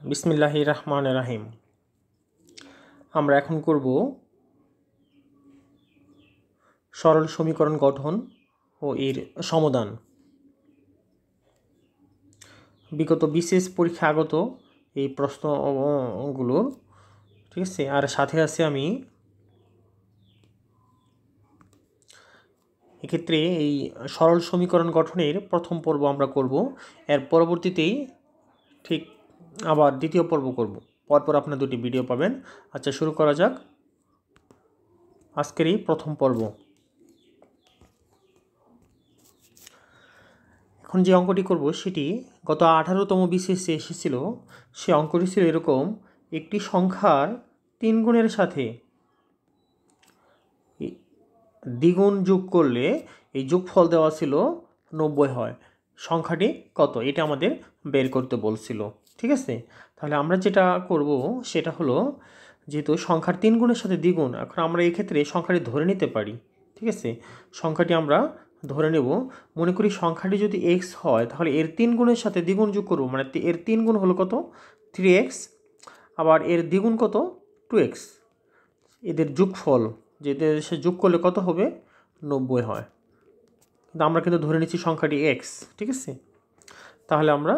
বিসমিল্লাহির রহমানির রহিম। আমরা এখন করব সরল সমীকরণ গঠন ও এর সমাধান। বিগত বিশেষ পরীক্ষা আগত এই প্রশ্নগুলো, ঠিক আছে। আর সাথে আছে আমি এক্ষেত্রে এই সরল সমীকরণ গঠনের প্রথম পর্ব আমরা করব, এর পরবর্তীতেই ঠিক আবার দ্বিতীয় পর্ব করব। পরপর আপনার দুটি ভিডিও পাবেন। আচ্ছা, শুরু করা যাক আজকের এই প্রথম পর্ব। এখন যে অঙ্কটি করব সেটি গত 18তম বিসিএসে এসেছিল। সে অঙ্কটি ছিল এরকম: একটি সংখ্যার 3 গুণের সাথে দ্বিগুণ যোগ করলে এই যোগফল দেওয়া ছিল 90 হয়। সংখ্যাটি কত এটা আমাদের বের করতে বলছিল, ঠিক আছে। তাহলে আমরা যেটা করব সেটা হলো, যেহেতু সংখ্যার 3 গুণের সাথে দ্বিগুণ, এখন আমরা এই ক্ষেত্রে সংখ্যাটি ধরে নিতে পারি, ঠিক আছে। সংখ্যাটি আমরা ধরে নেব। মনে করি সংখ্যাটি যদি x হয়, তাহলে এর 3 গুণের সাথে দ্বিগুণ যোগ করব, মানে এর 3 গুণ হলো কত? 3x। আবার এর দ্বিগুণ কত? 2x। এদের যোগফল যেটা সে যোগ করলে কত হবে? 90 হয়। কিন্তু আমরা কিন্তু ধরে নিচ্ছি সংখ্যাটি x, ঠিক আছে। তাহলে আমরা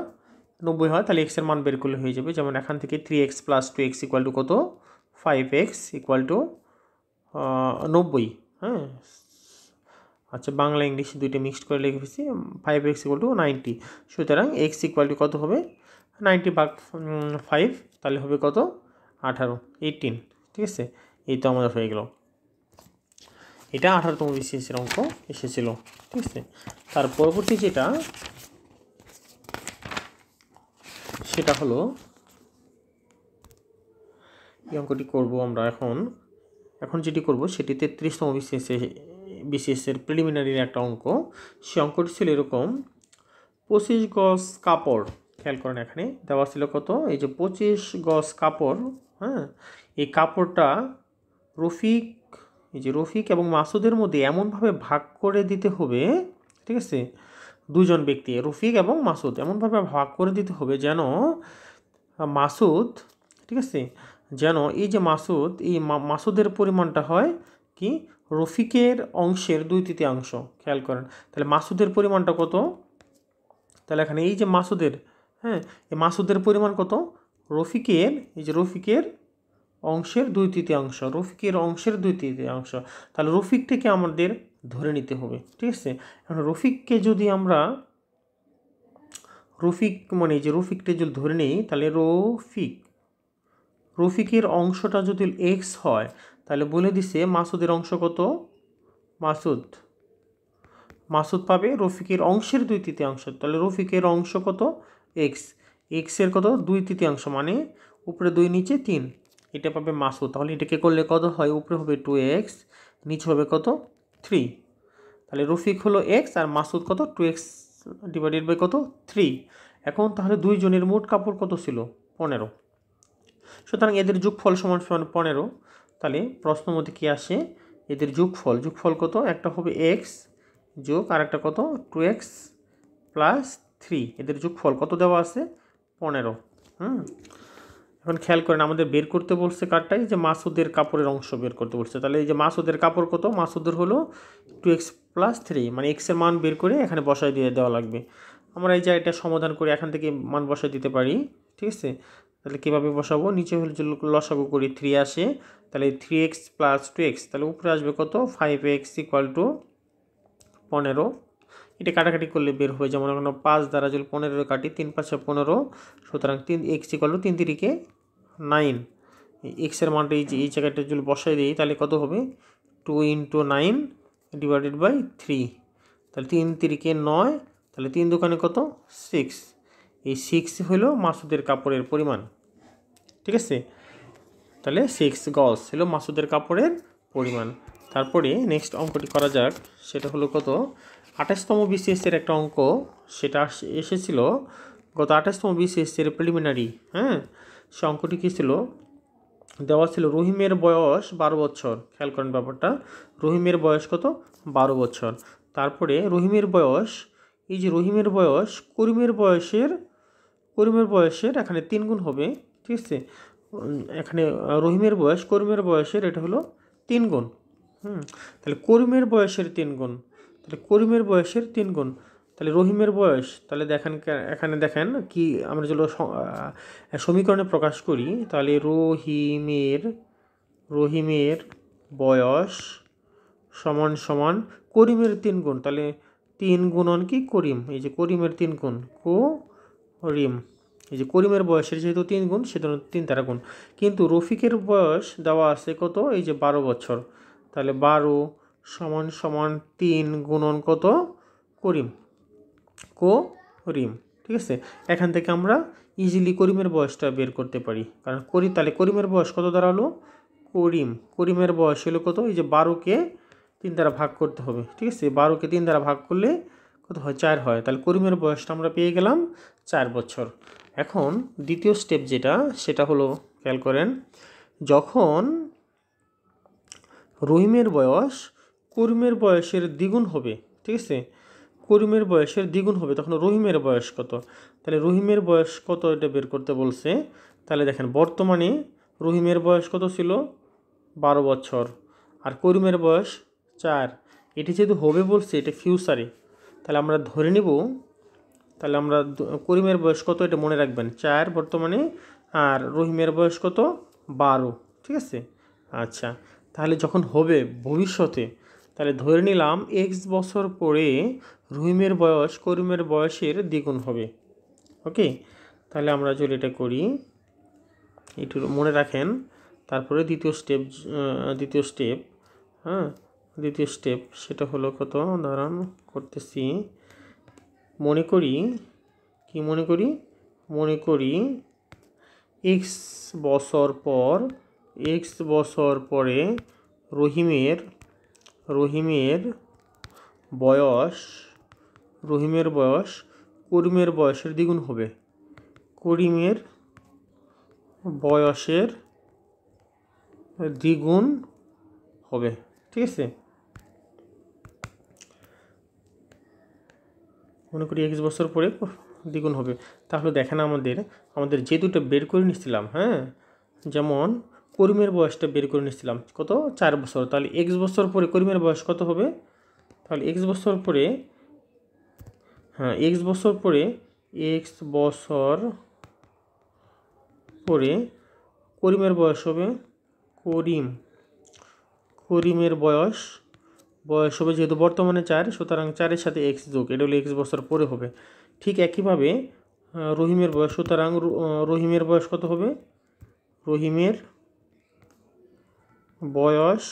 90 হয়, তাহলে x এর মান বের করলে হয়ে যাবে। যেমন এখান থেকে 3x + 2x = কত? 5x = 90। হ্যাঁ, আচ্ছা, বাংলা ইংলিশ দুইটা মিক্সড করে লিখে ফেলছি। 5x = 90। সুতরাং x = কত হবে? 90 ভাগ 5, তাহলে হবে কত? 18, ঠিক আছে। এই তো আমাদের হয়ে গেল। এটা 18তম বিসিএসের অঙ্ক এসেছিল, ঠিক আছে। তার পরবর্তী সেটা হলো, এই অঙ্কটি করব আমরা এখন যেটি করব সেটি 33তম বিসিএসের প্রিলিমিনারির একটা অঙ্ক। সে অঙ্কটি ছিল এরকম: 25 গজ কাপড়। খেয়াল করেন, এখানে দেওয়া ছিল কত? এই যে 25 গজ কাপড়। হ্যাঁ, এই কাপড়টা রফিক এবং মাসুদের মধ্যে এমনভাবে ভাগ করে দিতে হবে, ঠিক আছে। দুজন ব্যক্তি, রফিক এবং মাসুদ, এমনভাবে ভাগ করে দিতে হবে যেন মাসুদ, ঠিক আছে, যেন এই যে মাসুদ, এই মাসুদের পরিমাণটা হয় কি? রফিকের অংশের 2/3। খেয়াল করেন, তাহলে মাসুদের পরিমাণটা কত? তাহলে এখানে এই যে মাসুদের, হ্যাঁ, এই মাসুদের পরিমাণ কত? রফিকের অংশের 2/3। রফিকের অংশের 2/3। তাহলে রফিকটাকে আমাদের ধরে নিতে হবে, ঠিক আছে। এখন রফিককে যদি আমরা রফিকটা যদি ধরে নিই, তাহলে রফিকের অংশটা যদি x হয়, তাহলে বলে দিছে মাসুদের অংশ কত? মাসুদ পাবে রফিকের অংশের 2/3। তাহলে রফিকের অংশ কত? x এর কত? 2/3, মানে উপরে 2 নিচে 3, এটা পাবে মাসুদ। তাহলে এটাকে করলে কত হয়? উপরে হবে 2x, নিচে হবে কত? 3। তাহলে রফিক হলো x আর মাসুদ কত? 2x / কত? 3। এখন তাহলে দুইজনের মোট কাপড় কত ছিল? 15। সুতরাং এদের যোগফল সমান 15। তাহলে প্রশ্ন মতে কি আসে? এদের যোগফল কত? একটা হবে x যোগ আর একটা কত? 2x + 3। এদের যোগফল কত দেওয়া আছে? 15। এখন খেয়াল করেন, আমাদের বের করতে বলছে কারটাই, যে মাসুদের কাপড়ের অংশ বের করতে বলছে। তাহলে এই যে মাসুদের কাপড় কত? মাসুদের হলো 2x + 3, মানে x এর মান বের করে এখানে বসায় দিয়ে দেওয়া লাগবে। আমরা এই জায়গাটা সমাধান করে এখান থেকে মান বসায় দিতে পারি, ঠিক আছে। তাহলে কীভাবে বসাবো? নিচে হলে যদি লসাগু করি 3 আসে, তাহলে 3x + 2x, তাহলে উপরে আসবে কত? 5x = 15। এটা কাটাকাটি করলে বের হবে, যেমন এখন 5 দ্বারা যদি 15 কাটি, 3 × 5 = 15। সুতরাং 3x = 3 × 3 = 9। x এর মানটা এই জায়গাটা যদি বসাই দিই, তাহলে কত হবে? 2 × 9 / 3। তাহলে 3 × 3 = 9। তাহলে 3 দোকানে কত? 6। এই 6 হলো মাসুদের কাপড়ের পরিমাণ, ঠিক আছে। তাহলে 6 গজ হলো মাসুদের কাপড়ের পরিমাণ। তারপরে নেক্সট অঙ্কটি করা যাক। সেটা হলো কত? 28তম বিসিএসের একটা অঙ্ক। সেটা এসেছিল গত 28তম বিসিএসের প্রিলিমিনারি। হ্যাঁ, সে অঙ্কটি কী ছিল? দেওয়া ছিল রহিমের বয়স 12 বছর। খেয়াল করেন ব্যাপারটা, রহিমের বয়স কত? 12 বছর। তারপরে রহিমের বয়স করিমের বয়সের এখানে 3 গুণ হবে, ঠিক আছে। এখানে রহিমের বয়স করিমের বয়সের এটা হলো 3 গুণ। তাহলে করিমের বয়সের 3 গুণ, তাহলে করিমের বয়সের 3 গুণ, তাহলে রহিমের বয়স, তাহলে দেখেন এখানে দেখেন কি আমরা যেগুলো সমীকরণে প্রকাশ করি, তাহলে রহিমের বয়স সমান সমান করিমের 3 গুণ, তাহলে 3 গুণন কি করিম, এই যে করিমের 3 গুণ করিম, এই যে করিমের বয়সের যেহেতু 3 গুণ সেজন্য 3 দ্বারা গুণ। কিন্তু রফিকের বয়স দেওয়া আছে কত, এই যে 12 বছর, তাহলে 12 সমান সমান 3 গুণন কত করিম, করিম, ঠিক আছে। এখান থেকে আমরা ইজিলি করিমের বয়সটা বের করতে পারি, কারণ তাহলে করিমের বয়স কত দাঁড়ালো, করিমের বয়স হলো কত, এই যে 12কে 3 দ্বারা ভাগ করতে হবে, ঠিক আছে। 12কে 3 দ্বারা ভাগ করলে কত হয়, 4 হয়। তাহলে করিমের বয়সটা আমরা পেয়ে গেলাম 4 বছর। এখন দ্বিতীয় স্টেপ যেটা, সেটা হলো খেয়াল করেন, যখন রহিমের বয়স করিমের বয়সের দ্বিগুণ হবে, ঠিক আছে, করিমের বয়সের দ্বিগুণ হবে, তখন রহিমের বয়স কত, তাহলে রহিমের বয়স কত এটা বের করতে বলছে। তাহলে দেখেন বর্তমানে রহিমের বয়স কত ছিল, 12 বছর, আর করিমের বয়স 4। এটি যেহেতু হবে বলছে, এটা ফিউচারে, তাহলে আমরা ধরে নিব, তাহলে আমরা করিমের বয়স কত এটা মনে রাখবেন, 4 বর্তমানে, আর রহিমের বয়স কত, 12, ঠিক আছে। আচ্ছা, তাহলে যখন হবে ভবিষ্যতে, তাহলে ধরে নিলাম x বছর পরে রহিমের বয়স করিমের বয়সের দ্বিগুণ হবে। ওকে, তাহলে আমরা যদি এটা করি, একটু মনে রাখেন। তারপরে দ্বিতীয় স্টেপ সেটা হলো কত, দাঁড়ান করতেছি। মনে করি x বছর পরে রহিমের বয়স করিমের বয়সের দ্বিগুণ হবে, করিমের বয়সের দ্বিগুণ হবে, ঠিক আছে। মনে করি x বছর পরে দ্বিগুণ হবে। তাহলে দেখেন আমাদের যে দুটো বের করে নিচ্ছিলাম, হ্যাঁ, যেমন করিমের বয়সটা বের করে নিচ্ছিলাম কত, 4 বছর, তাহলে x বছর পরে করিমের বয়স কত হবে, তাহলে x বছর পরে করিমের বয়স হবে, করিমের বয়স হবে যেহেতু বর্তমানে 4, সুতরাং 4-এর সাথে x যোগ, এটা হলো x বছর পরে হবে। ঠিক একইভাবে রহিমের বয়স, সুতরাং রহিমের বয়স কত হবে, রহিমের বয়স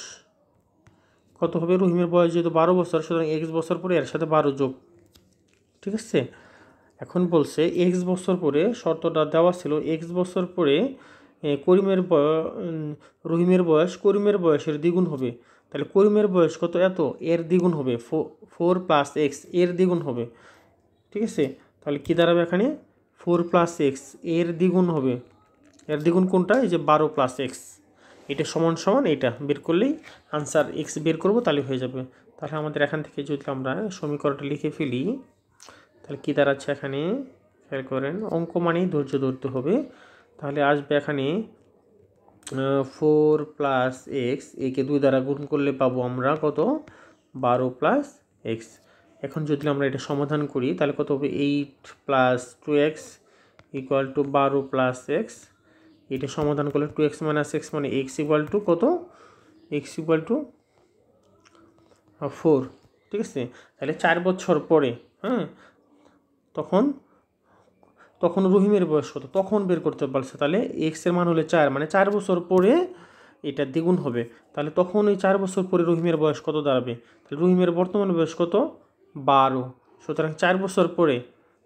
যেহেতু 12 বছর, সুতরাং x বছর পরে এর সাথে 12 যোগ, ঠিক আছে। এখন বলছে x বছর পরে, শর্তটা দেওয়া ছিল x বছর পরে রহিমের বয়স করিমের বয়সের দ্বিগুণ হবে, তাহলে করিমের বয়স কত, এত, এর দ্বিগুণ হবে 4 + x, এর দ্বিগুণ হবে, ঠিক আছে। তাহলে কি দাঁড়াবে এখানে, 4 + x, এর দ্বিগুণ হবে, এর দ্বিগুণ কোনটা, এই যে 12 + x, এটা সমান সমান এটা বের করলেই আনসার x বের করব, তাহলে হয়ে যাবে। তাহলে আমাদের এখান থেকে যদি আমরা সমীকরণটা লিখে ফেলি, তাহলে কী দাঁড়াচ্ছে এখানে, খেয়াল করেন, অঙ্ক মানেই ধৈর্য ধরতে হবে। তাহলে আসবে এখানে 4 + x, একে 2 দ্বারা গুণ করলে পাবো আমরা কত, 12 + x। এখন যদি আমরা এটা সমাধান করি, তাহলে কত হবে, 8 + 2x = 12 + x। এটা সমাধান করলে 2x - x মানে x = কত, x = 4, ঠিক আছে। তাহলে 4 বছর পরে, হ্যাঁ, তখন রহিমের বয়স কত, তখন বের করতে পারছে। তাহলে x এর মান হলে 4, মানে 4 বছর পরে এটা দ্বিগুণ হবে। তাহলে তখন এই 4 বছর পরে রহিমের বয়স কত দাঁড়াবে, তাহলে রহিমের বর্তমান বয়স কত, 12, সুতরাং 4 বছর পরে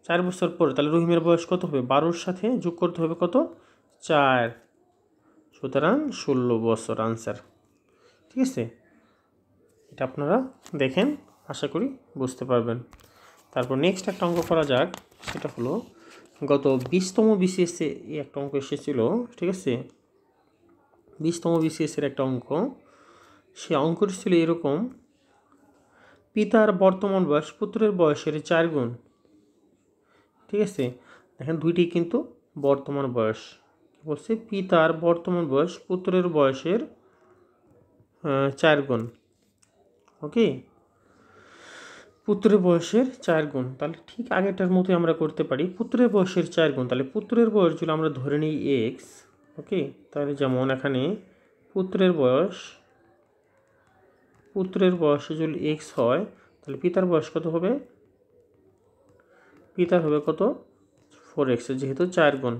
তাহলে রহিমের বয়স কত হবে, 12-র সাথে যোগ করতে হবে কত, 4, সুতরাং 16 বছর আনসার, ঠিক আছে। এটা আপনারা দেখেন, আশা করি বুঝতে পারবেন। তারপর নেক্সট একটা অঙ্ক করা যাক, সেটা হলো গত 20তম বিসিএসে একটা অঙ্ক এসেছিল, ঠিক আছে, 20তম বিসিএসের একটা অঙ্ক। সে অঙ্কটি ছিল এরকম, পিতার বর্তমান বয়স পুত্রের বয়সের 4 গুণ, ঠিক আছে। এখন দুইটি কিন্তু বর্তমান বয়স বলছে পিতার বর্তমান বয়স পুত্রের বয়সের 4 গুণ। ওকে, পুত্রের বয়সের 4 গুণ, তাহলে ঠিক আগেরটার মতোই আমরা করতে পারি। পুত্রের বয়সের 4 গুণ, তাহলে পুত্রের বয়স যদি আমরা ধরে নিই এক্স। ওকে, তাহলে যেমন এখানে পুত্রের বয়স যদি এক্স হয়, তাহলে পিতার বয়স কত হবে? পিতার হবে কত? 4x, যেহেতু 4 গুণ।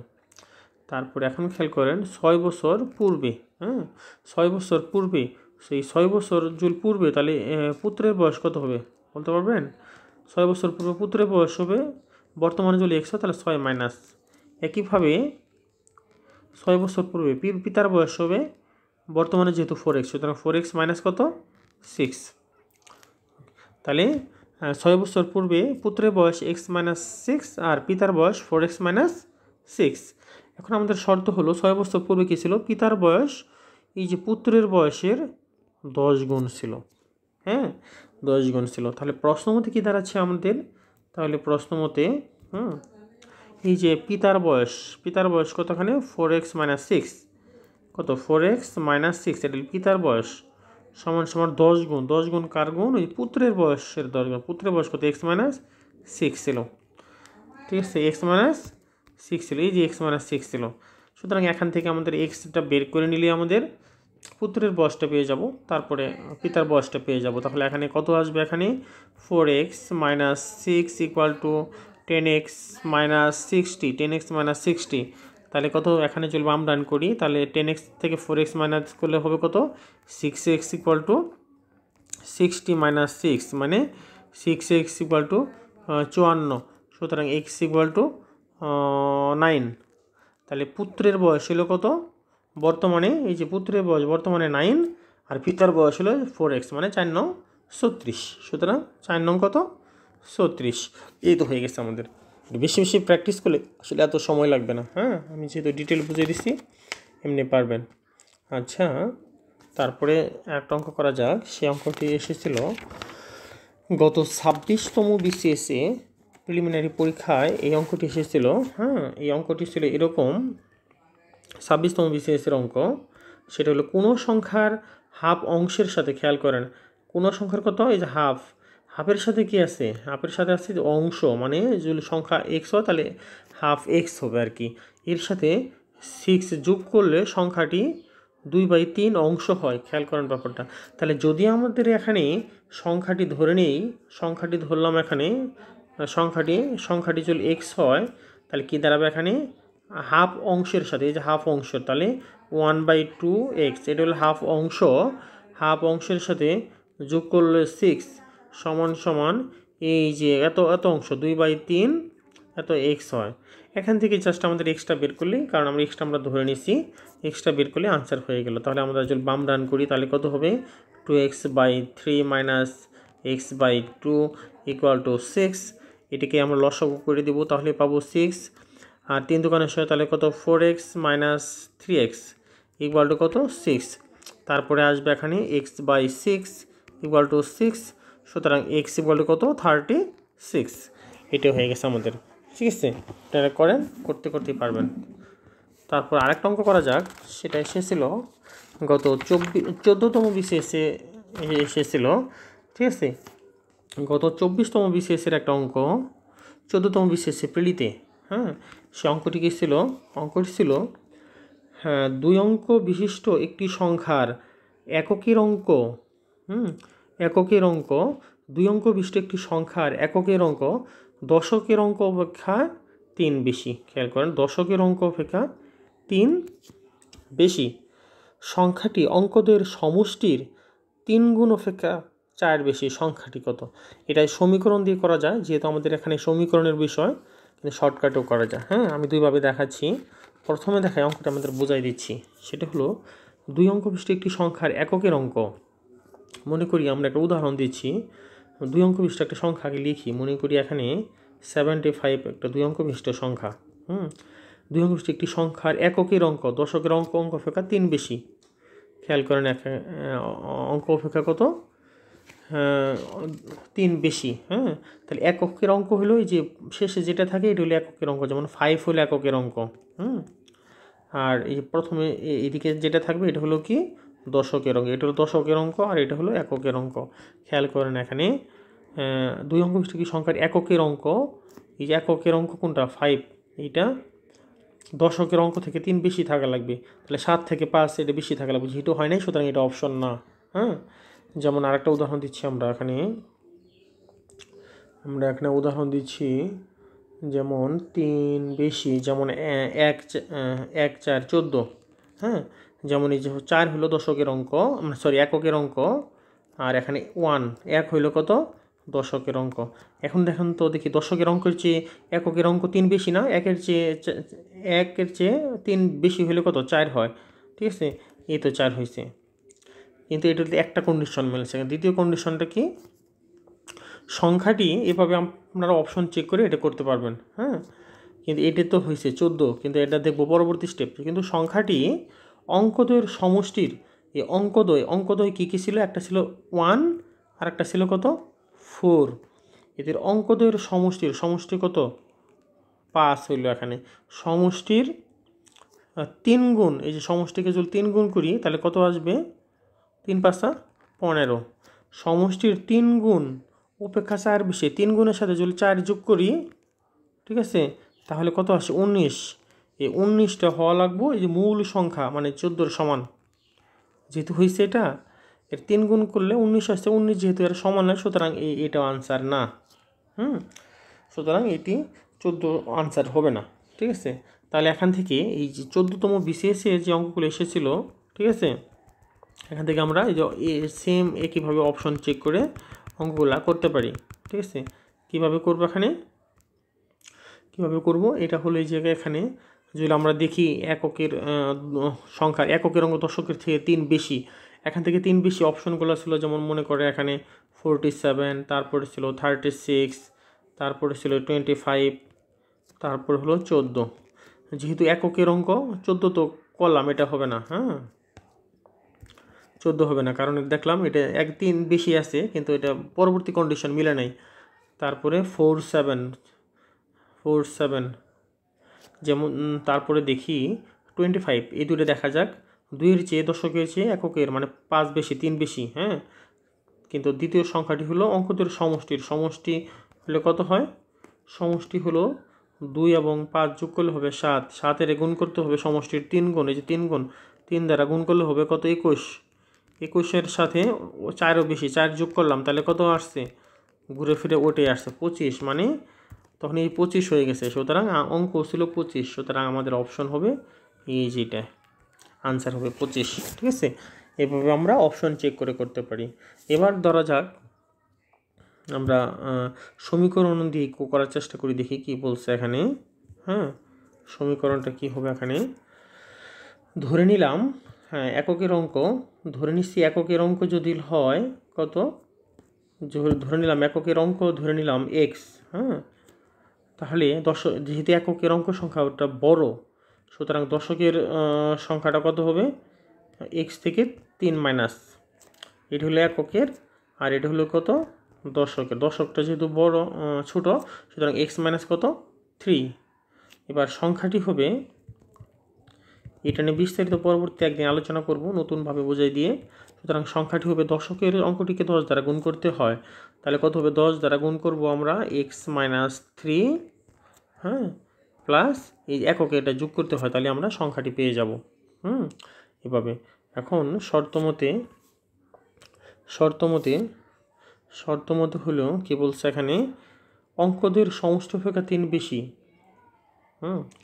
তারপরে এখন খেয়াল করেন 6 বছর পূর্বে, 6 বছর পূর্বে, সেই 6 বছর যদি পূর্বে, তাহলে পুত্রের বয়স কত হবে বলতে পারবেন? 6 বছর পূর্বে পুত্রের বয়স হবে, বর্তমানে যদি এক্স হয় তাহলে 6 মাইনাস। একইভাবে 6 বছর পূর্বে পিতার বয়স হবে, বর্তমানে যেহেতু 4x, সুতরাং 4x মাইনাস কত? 6। তাহলে 6 বছর পূর্বে পুত্রের বয়স এক্স মাইনাস 6 আর পিতার বয়স 4x মাইনাস 6। এখন আমাদের শর্ত হলো 6 বছর পূর্বে কী ছিল? পিতার বয়স এই যে পুত্রের বয়সের 10 গুণ ছিল। 10 গুণ ছিল। তাহলে প্রশ্ন মতে কী দাঁড়াচ্ছে আমাদের? তাহলে প্রশ্ন মতে এই যে পিতার বয়স কতখানে? 4x মাইনাস 6, কত? 4x মাইনাস 6, এটা পিতার বয়স সমান 10 গুণ। 10 গুণ কার গুণ? ওই পুত্রের বয়সের 10 গুণ। পুত্রের বয়স কত? এক্স মাইনাস 6 ছিল, ঠিক আছে? এক্স মাইনাস 6 ছিল, এই যে এক্স মাইনাস 6 ছিল। সুতরাং এখান থেকে আমাদের এক্সটা বের করে নিলে আমাদের পুত্রের বয়সটা পেয়ে যাব, তারপরে পিতার বয়সটা পেয়ে যাব। তাহলে এখানে কত আসবে? এখানে 4x minus 6 equal to 10x minus 60, 10x minus 60। তাহলে কত? এখানে চলবে আমরা রান করি, তাহলে 10x থেকে 4x মাইনাস করলে হবে কত? 6x ইকুয়াল টু 60 মাইনাস 6, মানে 6x ইকুয়াল টু 54। সুতরাং x ইকুয়াল টু 9। তাহলে পুত্রের বয়স হলো কত বর্তমানে? এই যে পুত্রের বয়স বর্তমানে 9, আর পিতার বয়স হলো 4x, মানে 4 নং 36। সুতরাং 4 নং কত? 36। এই তো হয়ে গেছে আমাদের। বেশি বেশি প্র্যাকটিস করলে আসলে এত সময় লাগবে না। আমি যেহেতু ডিটেল বুঝিয়ে দিচ্ছি, এমনি পারবেন। আচ্ছা, তারপরে একটা অঙ্ক করা যাক। সেই অঙ্কটি এসেছিল গত 26তম বিসিএসে প্রিলিমিনারি পরীক্ষায়। এই অঙ্কটি এসেছিল, এই অঙ্কটি ছিল এরকম। 26তম বিসিএসের অঙ্ক, সেটা হলো কোনো সংখ্যার হাফ অংশের সাথে, খেয়াল করেন কোনো সংখ্যার কত? এই যে হাফের সাথে কি আছে? হাফের সাথে আছে অংশ, মানে যদি সংখ্যা এক্স হয় তাহলে হাফ এক্স হবে আর কি। এর সাথে 6 যোগ করলে সংখ্যাটি 2/3 অংশ হয়। খেয়াল করেন ব্যাপারটা। তাহলে যদি আমাদের এখানে সংখ্যাটি ধরে নেই, সংখ্যাটি ধরলাম এখানে, সংখ্যাটি যদি এক্স হয়, তাহলে কি দাঁড়াবে? এখানে হাফ অংশের সাথে, এই যে হাফ অংশ, তাহলে 1/2x, এটা হলো হাফ অংশ। হাফ অংশের সাথে যোগ করলে 6 সমান এই যে এত অংশ 2/3 এত এক্স হয়। এখান থেকে জাস্ট আমাদের এক্সটা বের করলেই, কারণ আমরা এক্সটা ধরে নিছি, এক্সটা বের করলে আনসার হয়ে গেল। তাহলে আমরা যদি বাম রান করি তাহলে কত হবে? 2x/3 minus x/2 equal to 6। এটাকে আমরা লসাগু করে দেবো, তাহলে পাবো 6। আর 3 দোকানের সাথে তাহলে কত? 4x minus 3x equal to কত? 6। তারপরে আসবে এখানে x/6 ইকুয়াল টু 6। সুতরাং x ইকুয়াল টু কত? 36। এটা হয়ে গেছে আমাদের, ঠিক আছে? এটা করেন, করতেই পারবেন। তারপর আরেকটা অঙ্ক করা যাক। সেটা এসেছিল গত 14তম বিসিএসে এসেছিল, ঠিক আছে? গত 24তম বিসিএসের একটা অঙ্ক 14তম বিসিএসে প্রিলিতে। সে অঙ্কটি কী ছিল? অঙ্কটি ছিল 2 অঙ্ক বিশিষ্ট একটি সংখ্যার এককের অঙ্ক, এককের অঙ্ক 2 অঙ্ক বিশিষ্ট একটি সংখ্যার এককের অঙ্ক দশকের অঙ্ক অপেক্ষা 3 বেশি। খেয়াল করেন, দশকের অঙ্ক অপেক্ষা 3 বেশি। সংখ্যাটি অঙ্কদের সমষ্টির 3 গুণ অপেক্ষা 4 বেশি। সংখ্যাটি কত? এটাই সমীকরণ দিয়ে করা যায়, যেহেতু আমাদের এখানে সমীকরণের বিষয়, কিন্তু শর্টকাটেও করা যায়। আমি দুইভাবে দেখাচ্ছি। প্রথমে দেখাই, অঙ্কটা আমাদের বোঝাই দিচ্ছি। সেটা হলো 2 অঙ্ক বিশিষ্ট একটি সংখ্যার এককের অঙ্ক। মনে করি আমরা একটা উদাহরণ দিচ্ছি। 2 অঙ্ক বিশিষ্ট একটা সংখ্যা আগে লিখি। মনে করি এখানে 75 একটা 2 অঙ্ক বিশিষ্ট সংখ্যা। 2 অঙ্ক বিশিষ্ট একটি সংখ্যার এককের অঙ্ক দশকের অঙ্ক অপেক্ষা 3 বেশি। খেয়াল করেন, অঙ্ক অপেক্ষা কত? তিন বেশি, হ্যাঁ, তাহলে এককের অঙ্ক হলো এই যে শেষে যেটা থাকে এটা হলো এককের অঙ্ক, যেমন 5 হলো এককের অঙ্ক। আর এই প্রথমে এদিকে যেটা থাকবে এটা হলো কি দশকের অঙ্ক, এটা হলো দশকের অঙ্ক আর এটা হলো এককের অঙ্ক। খেয়াল করেন এখানে দুই অঙ্ক বিশিষ্ট সংখ্যার এককের অঙ্ক, এই যে এককের অঙ্ক কোনটা 5, এইটা দশকের অঙ্ক থেকে 3 বেশি থাকা লাগবে, তাহলে 7 থেকে 5 এটা বেশি থাকা লাগবে, যেহেতু হয় নাই সুতরাং এটা অপশন না। হ্যাঁ, যেমন আরেকটা উদাহরণ দিচ্ছি আমরা এখানে উদাহরণ দিচ্ছি, যেমন 3 বেশি, যেমন 1 4 14। হ্যাঁ, যেমন এই যে 4 হলো দশকের অঙ্ক, সরি এককের অঙ্ক, আর এখানে 1 হইলো কত দশকের অঙ্ক। এখন দেখেন তো দেখি দশকের অঙ্কের চেয়ে এককের অঙ্ক 3 বেশি না, একের চেয়ে 3 বেশি হলে কত 4 হয়, ঠিক আছে, এই তো 4 হয়েছে। কিন্তু এটাতে একটা কন্ডিশন মিলছে, দ্বিতীয় কন্ডিশনটা কি, সংখ্যাটি এভাবে আপনারা অপশন চেক করে এটা করতে পারবেন। হ্যাঁ, কিন্তু এটা তো হয়েছে 14, কিন্তু এটা দেখবো পরবর্তী স্টেপ, কিন্তু সংখ্যাটি অঙ্কদ্বয়ের সমষ্টির, এই অঙ্কদ্বয় কী কী ছিল, একটা ছিল 1 আর একটা ছিল কত 4, এদের অঙ্কদ্বয়ের সমষ্টি কত 5 হইল। এখানে সমষ্টির 3 গুণ, এই যে সমষ্টিকে যদি 3 গুণ করি তাহলে কত আসবে, 3 5 15, সমষ্টির 3 গুণ উপেক্ষা 4 বেশি, 3 গুণের সাথে যদি 4 যোগ করি, ঠিক আছে, তাহলে কত আসে 19, এই 19টা হওয়া লাগবো এই যে মূল সংখ্যা মানে 14 সমান, যেহেতু হয়েছে এটা এর 3 গুণ করলে 19 আসছে, 19 যেহেতু এর সমান নয় সুতরাং এটাও আনসার না। সুতরাং এটি 14 আনসার হবে না, ঠিক আছে। তাহলে এখান থেকে এই যে 14তম বিসিএস এর যে অঙ্কগুলো এসেছিল, ঠিক আছে, এখান থেকে আমরা এই যে সেম একইভাবে অপশন চেক করে অঙ্কগুলো করতে পারি, ঠিক আছে। কীভাবে করবো, এখানে কীভাবে করব, এটা হলো এই জায়গায় এখানে যদি আমরা দেখি এককের সংখ্যা, এককের অঙ্ক দশকের থেকে 3 বেশি, এখান থেকে 3 বেশি অপশনগুলো ছিল, যেমন মনে করে এখানে 47, তারপরে ছিল 36, তারপরে ছিল 25, তারপরে হলো 14। যেহেতু এককের অঙ্ক 14 তো করলাম, এটা হবে না, হ্যাঁ 14 হবে না, কারণ দেখলাম এটা 1 3 বেশি আছে কিন্তু এটা পরবর্তী কন্ডিশন মিলে নাই। তারপরে 47, যেমন তারপরে দেখি 25, এই দুটো দেখা যাক, 2-এর চেয়ে দশকের চেয়ে এককের মানে 5 বেশি 3 বেশি, হ্যাঁ, কিন্তু দ্বিতীয় সংখ্যাটি হলো অঙ্কদের সমষ্টি হলে কত হয়, সমষ্টি হলো 2 এবং 5 যোগ করলে হবে 7, 7-এর গুণ করতে হবে সমষ্টির 3 গুণ, এই যে 3 গুণ 3 দ্বারা গুণ করলে হবে কত 21, 21-এর সাথে 4ও বেশি 4 যোগ করলাম তাহলে কত আসছে, ঘুরে ফিরে ওটাই আসছে 25, মানে তখন এই 25 হয়ে গেছে, সুতরাং অঙ্ক ছিল 25, সুতরাং আমাদের অপশন হবে এই যেটা, আনসার হবে 25, ঠিক আছে। এভাবে আমরা অপশন চেক করে করতে পারি। এবার ধরা যাক আমরা সমীকরণ দিয়ে করার চেষ্টা করি, দেখি কি বলছে এখানে। হ্যাঁ, সমীকরণটা কি হবে, এখানে ধরে নিলাম, হ্যাঁ এককের অঙ্ক ধরে নিচ্ছি, এককের অঙ্ক যদি হয় কত, ধরে নিলাম এককের অঙ্ক ধরে নিলাম x, হ্যাঁ, তাহলে যেহেতু এককের অঙ্ক সংখ্যা ওটা বড়, সুতরাং দশকের সংখ্যাটা কত হবে, x থেকে 3 মাইনাস, এটা হলো এককের আর এটা হলো কত দশকের, দশকটা যেহেতু বড় ছোট সুতরাং x মাইনাস কত 3। এবার সংখ্যাটি হবে, এটা নিয়ে বিস্তারিত পরবর্তী একদিন আলোচনা করব নতুনভাবে বোঝাই দিয়ে। সুতরাং সংখ্যাটি হবে, দশকের অঙ্কটিকে 10 দ্বারা গুণ করতে হয়, তাহলে কত হবে 10 দ্বারা গুণ করব আমরা x মাইনাস 3, হ্যাঁ, প্লাস এই এককে এটা যোগ করতে হয়, তাহলে আমরা সংখ্যাটি পেয়ে যাব। এভাবে এখন শর্তমতে হলো কি বলছে এখানে, অঙ্কদের সমষ্টি অপেক্ষা 3 বেশি,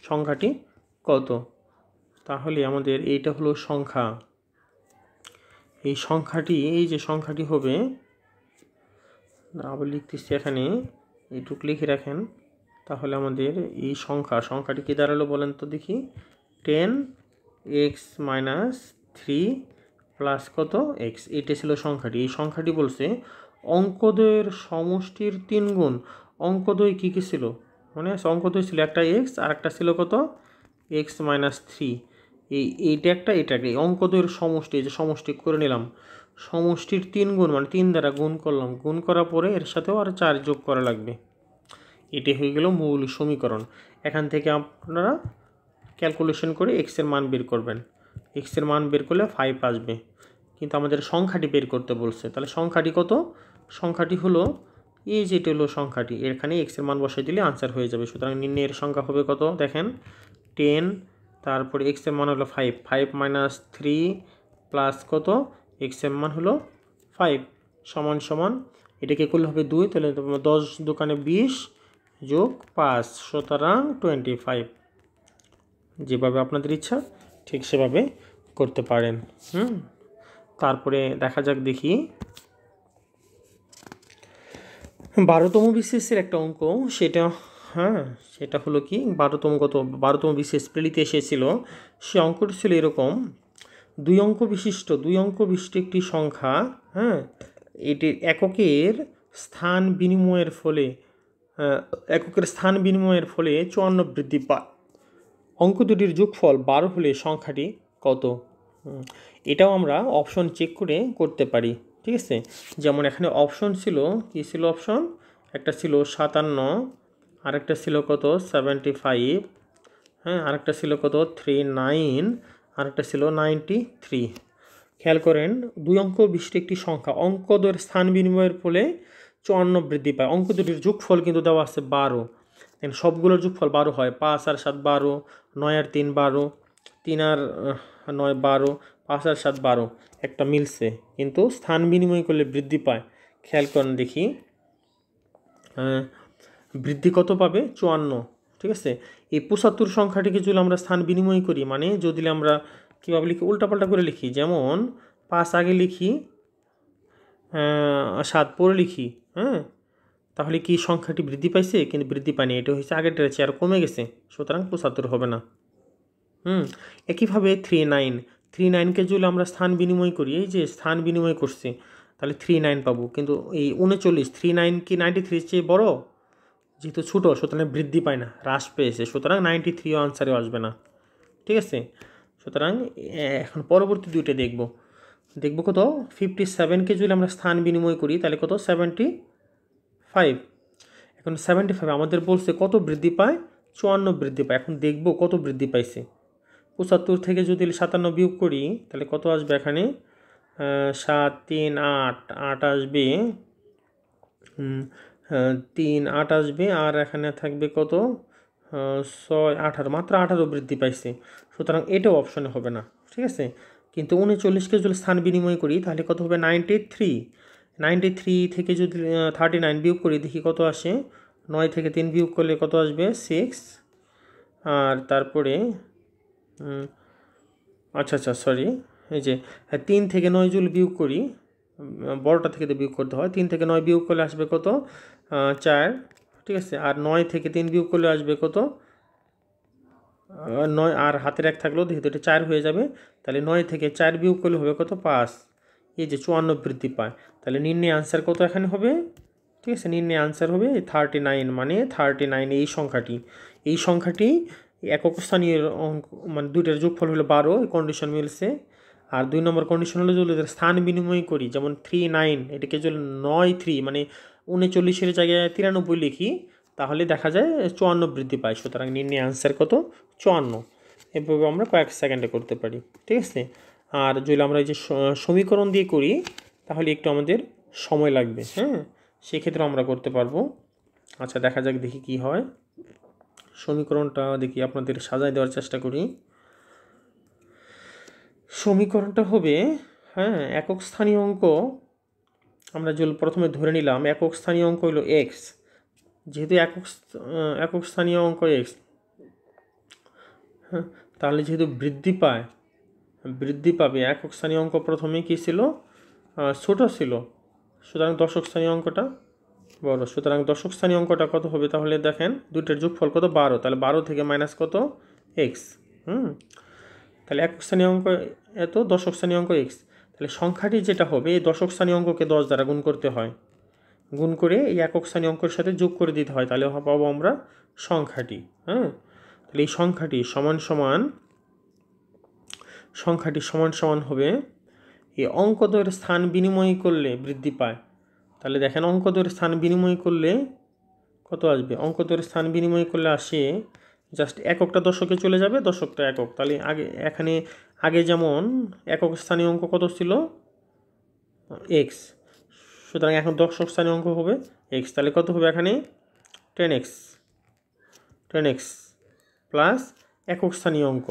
সংখ্যাটি কত, তাহলে আমাদের এইটা হলো সংখ্যা, এই সংখ্যাটি এই যে সংখ্যাটি হবে, আবার লিখতেছি এখানে এইটুকু লিখে রাখেন, তাহলে আমাদের এই সংখ্যাটি কি দাঁড়ালো বলেন তো দেখি, 10x মাইনাস 3 প্লাস কত x, এটা ছিল সংখ্যাটি। এই সংখ্যাটি বলছে অঙ্কদ্বয়ের সমষ্টির 3 গুণ, অঙ্কদ্বয় কী কী ছিল মানে অঙ্কদ্বয় ছিল একটা x আর একটা ছিল কত x মাইনাস 3, এইটা একটা এটা এই অঙ্কদ্বয়ের সমষ্টি, যে সমষ্টি করে নিলাম, সমষ্টির 3 গুণ মানে 3 দ্বারা গুণ করলাম, গুণ করার পরে এর সাথেও আর 4 যোগ করা লাগবে। এটি হয়ে গেল মূল সমীকরণ। এখান থেকে আপনারা ক্যালকুলেশন করে এক্সের মান বের করবেন। এক্সের মান বের করলে 5 আসবে, কিন্তু আমাদের সংখ্যাটি বের করতে বলছে। তাহলে সংখ্যাটি কত? সংখ্যাটি হলো এই যেটা হলো সংখ্যাটি, এখানে এক্সের মান বসাই দিলে আনসার হয়ে যাবে। সুতরাং নির্ণয়ের সংখ্যা হবে কত? দেখেন 10, তারপরে এক্সের মান হলো 5, 5 - 3 প্লাস কত? এক্সের মান হলো 5 সমান সমান এটাকে করলে হবে 2, তাহলে 10 দোকানে 20 যোগ 5, সুতরাং 25। যেভাবে আপনাদের ইচ্ছা ঠিক সেভাবে করতে পারেন। তারপরে দেখা যাক, দেখি 12তম বিসিএসের একটা অঙ্ক, সেটা সেটা হলো কি 12তম বিসিএস প্রেলিতে এসেছিল। সে অঙ্কটি ছিল এরকম, 2 অঙ্ক বিশিষ্ট একটি সংখ্যা, এটির এককের স্থান বিনিময়ের ফলে 54 বৃদ্ধি পায়। অঙ্ক দুটির যোগফল 12 হলে সংখ্যাটি কত? এটাও আমরা অপশন চেক করে করতে পারি, ঠিক আছে। যেমন এখানে অপশন ছিল, কি ছিল অপশন? একটা ছিল 57, আরেকটা ছিল কত? 75, আরেকটা ছিল কত? 39, আরেকটা ছিল 93। খেয়াল করেন, 2 অঙ্ক বিশিষ্ট একটি সংখ্যা অঙ্কদের স্থান বিনিময়ের ফলে 54 বৃদ্ধি পায়। অঙ্ক দুটির যোগফল কিন্তু দেওয়া আছে 12, সবগুলোর যোগফল 12 হয়। 5 আর 7 12, 9 আর 3 12, 3 আর 9 12, 5 আর 7 12, একটা মিলছে, কিন্তু স্থান বিনিময় করলে বৃদ্ধি পায়। খেয়াল করেন দেখি, বৃদ্ধি কত পাবে? 54, ঠিক আছে। এই 75 সংখ্যাটিকে যদি আমরা স্থান বিনিময় করি, মানে যদি আমরা কীভাবে লিখি? উল্টাপাল্টা করে লিখি, যেমন 5 আগে লিখি, 7 পরে লিখি, তাহলে কি সংখ্যাটি বৃদ্ধি পাইছে? কিন্তু বৃদ্ধি পায়নি, এটা হচ্ছে আগেরটার চেয়ে আর কমে গেছে, সুতরাং 75 হবে না। একইভাবে 39কে যদি আমরা স্থান বিনিময় করি, এই যে স্থান বিনিময় করছি, তাহলে 39 পাবো, কিন্তু এই 39, 39 কি 93 চেয়ে বড়? যেহেতু ছোটো, সুতরাং বৃদ্ধি পায় না, হ্রাস পেয়েছে, সুতরাং 93 আনসারেও আসবে না, ঠিক আছে। সুতরাং এখন পরবর্তী দুইটা দেখব কত? 57কে যদি আমরা স্থান বিনিময় করি, তাহলে কত? 75। এখন 75 আমাদের বলছে কত বৃদ্ধি পায়? 54 বৃদ্ধি পায়। এখন দেখব কত বৃদ্ধি পাইছে। 75 থেকে যদি 57 বিয়োগ করি, তাহলে কত আসবে? এখানে 7 3 8, 8 আসবে, 3 8 আসবে, আর এখানে থাকবে কত? 6 18, মাত্র 18 বৃদ্ধি পাইছে, সুতরাং এটাও অপশনে হবে না, ঠিক আছে। কিন্তু 39কে যদি স্থান বিনিময় করি, তাহলে কত হবে? 93 থেকে যদি 39 বিয়োগ করি, দেখি কত আসে। 9 থেকে 3 বিয়োগ করলে কত আসবে? 6, আর তারপরে আচ্ছা সরি, এই যে 3 থেকে 9 যদি বিয়োগ করি, বড়টা থেকে তো বিয়োগ করতে হয়, 3 থেকে 9 বিয়োগ করলে আসবে কত? 4, ঠিক আছে। আর 9 থেকে 3 বিয়োগ করলে আসবে কত? 9, আর হাতের 1 থাকলেও যেহেতু এটা 4 হয়ে যাবে, তাহলে 9 থেকে 4 বিয়োগ করলে হবে কত? 5। এই যে 54 বৃদ্ধি পায়, তাহলে নির্ণয় আনসার কত এখানে হবে? ঠিক আছে, নির্ণয় আনসার হবে 39, মানে 39 এই সংখ্যাটি একক স্থানীয় অঙ্ক, মানে দুইটার যোগফল হলো 12, এই কন্ডিশন মিলছে। আর 2 নম্বর কন্ডিশন হলো যদি স্থান বিনিময় করি, যেমন 39, এটাকে যদি 93 মানে 39-এর জায়গায় 93 লিখি, তাহলে দেখা যায় 54 বৃদ্ধি পায়। সুতরাং নির্ণয় আনসার কত? 54। এভাবে আমরা কয়েক সেকেন্ডে করতে পারি, ঠিক আছে। আর যদি আমরা এই যে সমীকরণ দিয়ে করি, তাহলে একটু আমাদের সময় লাগবে, সেক্ষেত্রে আমরা করতে পারবো। আচ্ছা, দেখা যাক দেখি কি হয়। সমীকরণটা দেখি আপনাদের সাজায় দেওয়ার চেষ্টা করি। সমীকরণটা হবে, একক স্থানীয় অঙ্ক, আমরা যদি প্রথমে ধরে নিলাম একক স্থানীয় অঙ্ক হলো এক্স, যেহেতু একক স্থানীয় অঙ্ক এক্স, তাহলে যেহেতু বৃদ্ধি পাবে, একক স্থানীয় অঙ্ক প্রথমে কী ছিল? ছোট ছিল, সুতরাং দশক স্থানীয় অঙ্কটা বড়, সুতরাং দশক স্থানীয় অঙ্কটা কত হবে? তাহলে দেখেন দুইটার যোগফল কত? 12, তাহলে 12 থেকে মাইনাস কত? এক্স। তাহলে একক স্থানীয় অঙ্ক এত, দশক স্থানীয় অঙ্ক এক্স, তাহলে সংখ্যাটি যেটা হবে, এই দশক স্থানীয় অঙ্ককে 10 দ্বারা গুণ করতে হয়, গুণ করে এই একক স্থানীয় অঙ্কের সাথে যোগ করে দিতে হয়, তাহলে পাবো আমরা সংখ্যাটি। তাহলে এই সংখ্যাটি সমান সমান হবে এই অঙ্ক দ্বয়ের স্থান বিনিময় করলে বৃদ্ধি পায়। তাহলে দেখেন অঙ্ক দ্বয়ের স্থান বিনিময় করলে কত আসবে? অঙ্ক দ্বয়ের স্থান বিনিময় করলে আসে জাস্ট এককটা দশকে চলে যাবে, দশকটা একক। তাহলে আগে যেমন একক স্থানীয় অঙ্ক কত ছিল? এক্স। সুতরাং এখন দশক স্থানীয় অঙ্ক হবে এক্স। তাহলে কত হবে এখানে? 10x প্লাস একক স্থানীয় অঙ্ক।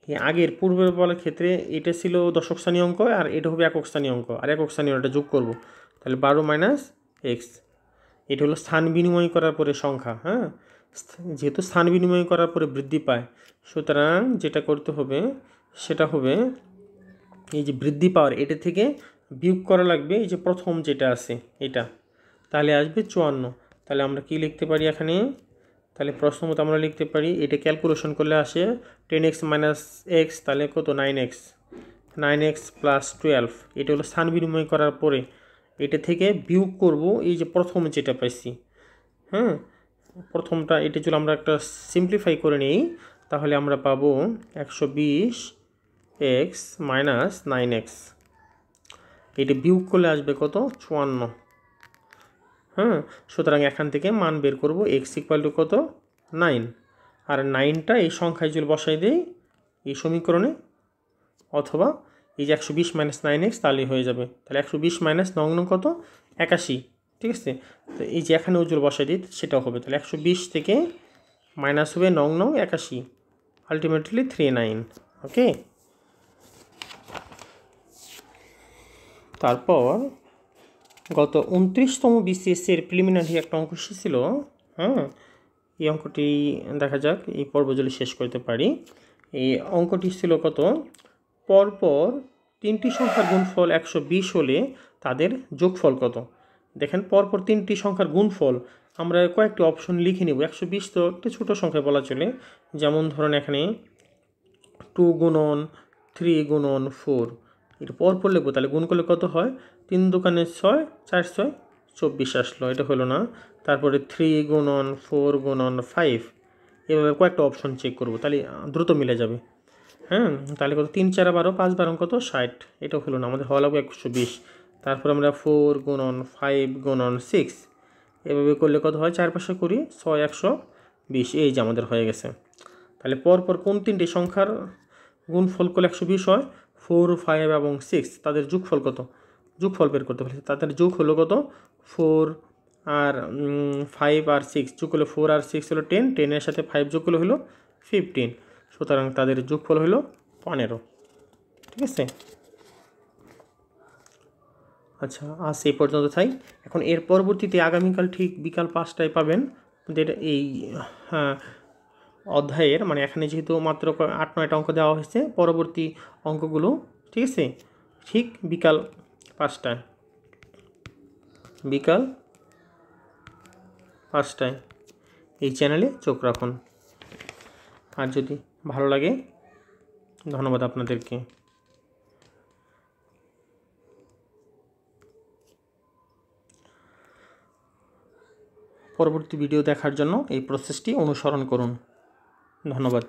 এই আগের পূর্বের বলার ক্ষেত্রে এটা ছিল দশক স্থানীয় অঙ্ক, আর এটা হবে একক স্থানীয় অঙ্ক, আর একক স্থানীয়টা যোগ করব। তাহলে 12 মাইনাস এক্স। এটা হলো স্থান বিনিময় করার পরে সংখ্যা। হ্যাঁ, যেহেতু স্থান বিনিময় করার পরে বৃদ্ধি পায়, সুতরাং যেটা করতে হবে সেটা হবে এই যে বৃদ্ধি পাওয়ার এটা থেকে বিয়োগ করা লাগবে এই যে প্রথম যেটা আছে এটা, তাহলে আসবে 54। তাহলে আমরা কি লিখতে পারি এখানে? তাহলে প্রশ্ন মতো আমরা লিখতে পারি এটা ক্যালকুলেশন করলে আসে 10x মাইনাস এক্স, তাহলে কত? 9x plus 12। এটা হলো স্থান বিনিময় করার পরে এটা থেকে বিয়োগ করব এই যে প্রথম যেটা পাইছি। হ্যাঁ, প্রথমটা এটা যদি আমরা একটা সিম্পলিফাই করে নিই তাহলে আমরা পাবো 120x মাইনাস 9x। এটা বিয়োগ করলে আসবে কত? 54। হ্যাঁ, সুতরাং এখান থেকে মান বের করব x ইকুয়াল টু কত? 9। আর 9টা এই সংখ্যায় যদি বসাই দিই এই সমীকরণে, অথবা এই যে 120 মাইনাস 9x তাহলেই হয়ে যাবে। তাহলে 120 মাইনাস 9 কত? 81। ঠিক আছে, তো এই যে এখানে উজ্জ্বল বসাই দিই সেটাও হবে। তাহলে 120 থেকে মাইনাস হবে 9 81, আলটিমেটলি 39। ওকে, তারপর গত 29তম বিসিএসের প্রিলিমিনারি একটা অঙ্ক ছিল। হ্যাঁ, এই অঙ্কটি দেখা যাক এই পর্ব যদি শেষ করতে পারি। এই অঙ্কটি ছিল কত? পরপর 3টি সংখ্যার গুণফল 120 হলে তাদের যোগফল কত? দেখেন পরপর 3টি সংখ্যার গুণফল আমরা কয়েকটি অপশন লিখে নেব। 120 তো একটা ছোটো সংখ্যা বলা চলে, যেমন ধরুন এখানে 2 গুণন 3 গুণন 4, এটা পরপর লিখবো। তাহলে গুণ করলে কত হয়? 3 দোকানে 6, 4 6 24 আসলো, এটা হলো না। তারপরে 3 গুণন 4 গুণন 5, এভাবে কয়েকটা অপশন চেক করব, তাহলে দ্রুত মিলে যাবে। হ্যাঁ, তাহলে কত? 3 4 12, 5 12 কত? 60, এটাও হলো না, আমাদের হওয়া লাগবে 120। তারপর আমরা 4 গুণন 5 গুণন 6, এভাবে করলে কত হয়? 4 5 কুড়ি, 6 120, এই যে আমাদের হয়ে গেছে। তাহলে পরপর কোন 3টি সংখ্যার গুণফল করলে 120 হয়? 4 5 এবং 6, তাদের যোগফল কত? যোগফল বের করতে পারছি। তাদের যোগ হলো কত? 4 আর 5 আর 6 যোগ হলো 4 আর 6 হলো 10, 10-এর সাথে 5 যোগ হলো 15, সুতরাং তাদের যোগফল হলো 15। ঠিক আছে, আচ্ছা আজ এই পর্যন্ত থাই। এখন এর পরবর্তীতে আগামীকাল ঠিক বিকাল 5টায় পাবেন এই অধ্যায়ের, মানে এখানে যেহেতু মাত্র 8-9টা অঙ্ক দেওয়া হয়েছে, পরবর্তী অঙ্কগুলো ঠিক আছে ঠিক বিকাল 5টায়, বিকাল 5টায় এই চ্যানেলে চোখ রাখুন। আর যদি ভালো লাগে, ধন্যবাদ আপনাদেরকে। পরবর্তী ভিডিও দেখার জন্য এই প্রসেসটি অনুসরণ করুন। ধন্যবাদ।